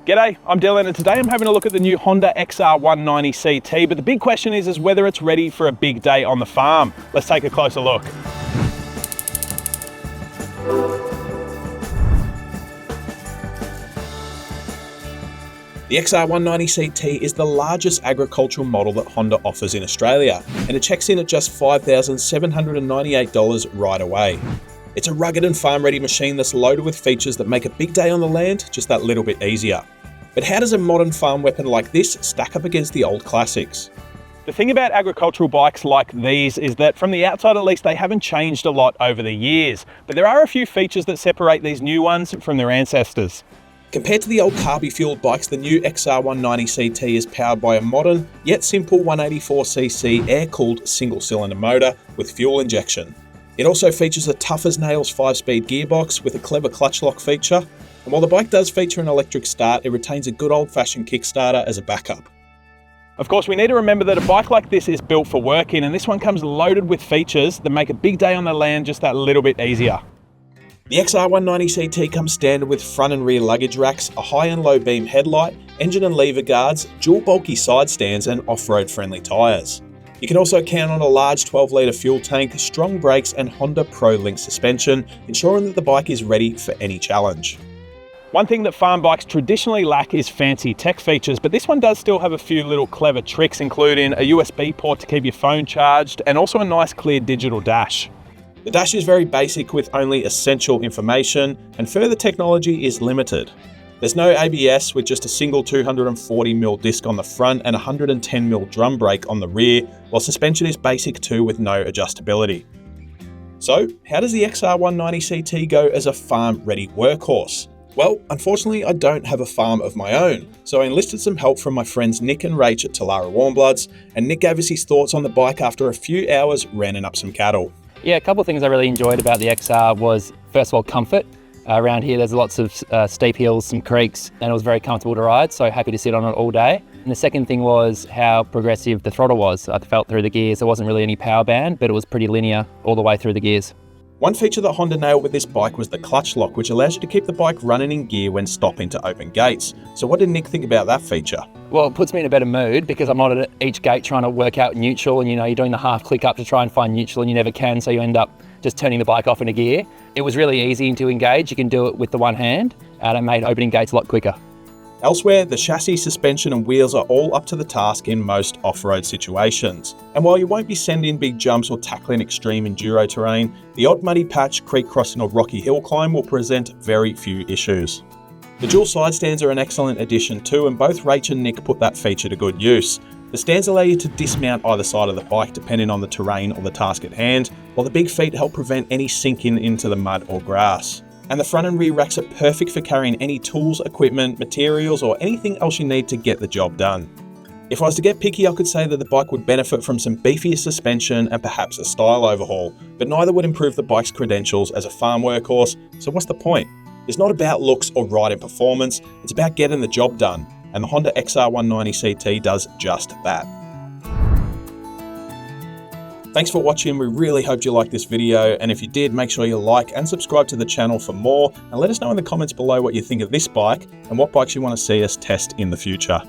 G'day, I'm Dylan and today I'm having a look at the new Honda XR190CT, but the big question is whether it's ready for a big day on the farm. Let's take a closer look. The XR190CT is the largest agricultural model that Honda offers in Australia, and it checks in at just $5,798 right away. It's a rugged and farm-ready machine that's loaded with features that make a big day on the land just that little bit easier. But how does a modern farm weapon like this stack up against the old classics? The thing about agricultural bikes like these is that from the outside at least they haven't changed a lot over the years, but there are a few features that separate these new ones from their ancestors. Compared to the old carby-fueled bikes, the new XR190CT is powered by a modern, yet simple 184cc air-cooled single-cylinder motor with fuel injection. It also features a tough-as-nails 5-speed gearbox with a clever clutch lock feature, and while the bike does feature an electric start, it retains a good old-fashioned kickstarter as a backup. Of course, we need to remember that a bike like this is built for working, and this one comes loaded with features that make a big day on the land just that little bit easier. The XR190CT comes standard with front and rear luggage racks, a high and low beam headlight, engine and lever guards, dual bulky side stands and off-road friendly tyres. You can also count on a large 12-litre fuel tank, strong brakes and Honda Pro Link suspension, ensuring that the bike is ready for any challenge. One thing that farm bikes traditionally lack is fancy tech features, but this one does still have a few little clever tricks, including a USB port to keep your phone charged and also a nice clear digital dash. The dash is very basic with only essential information, and further technology is limited. There's no ABS with just a single 240mm disc on the front and 110mm drum brake on the rear, while suspension is basic too with no adjustability. So, how does the XR190CT go as a farm-ready workhorse? Well, unfortunately I don't have a farm of my own, so I enlisted some help from my friends Nick and Rach at Tulara Warmbloods, and Nick gave us his thoughts on the bike after a few hours rounding up some cattle. Yeah, a couple of things I really enjoyed about the XR was, first of all, comfort. Around here there's lots of steep hills, some creeks, and it was very comfortable to ride, so happy to sit on it all day. And the second thing was how progressive the throttle was. I felt through the gears there wasn't really any power band, but it was pretty linear all the way through the gears. One feature that Honda nailed with this bike was the clutch lock, which allows you to keep the bike running in gear when stopping to open gates. So what did Nick think about that feature? Well, it puts me in a better mood because I'm not at each gate trying to work out neutral, and you're doing the half click up to try and find neutral and you never can, so you end up just turning the bike off into gear. It was really easy to engage. You can do it with the one hand, and it made opening gates a lot quicker. Elsewhere, the chassis, suspension and wheels are all up to the task in most off-road situations. And while you won't be sending big jumps or tackling extreme enduro terrain, the odd muddy patch, creek crossing or rocky hill climb will present very few issues. The dual side stands are an excellent addition too, and both Rach and Nick put that feature to good use. The stands allow you to dismount either side of the bike depending on the terrain or the task at hand, while the big feet help prevent any sinking into the mud or grass. And the front and rear racks are perfect for carrying any tools, equipment, materials or anything else you need to get the job done. If I was to get picky, I could say that the bike would benefit from some beefier suspension and perhaps a style overhaul, but neither would improve the bike's credentials as a farm workhorse, so what's the point? It's not about looks or riding performance, it's about getting the job done, and the Honda XR190CT does just that. Thanks for watching, we really hoped you liked this video, and if you did, make sure you like and subscribe to the channel for more, and let us know in the comments below what you think of this bike and what bikes you want to see us test in the future.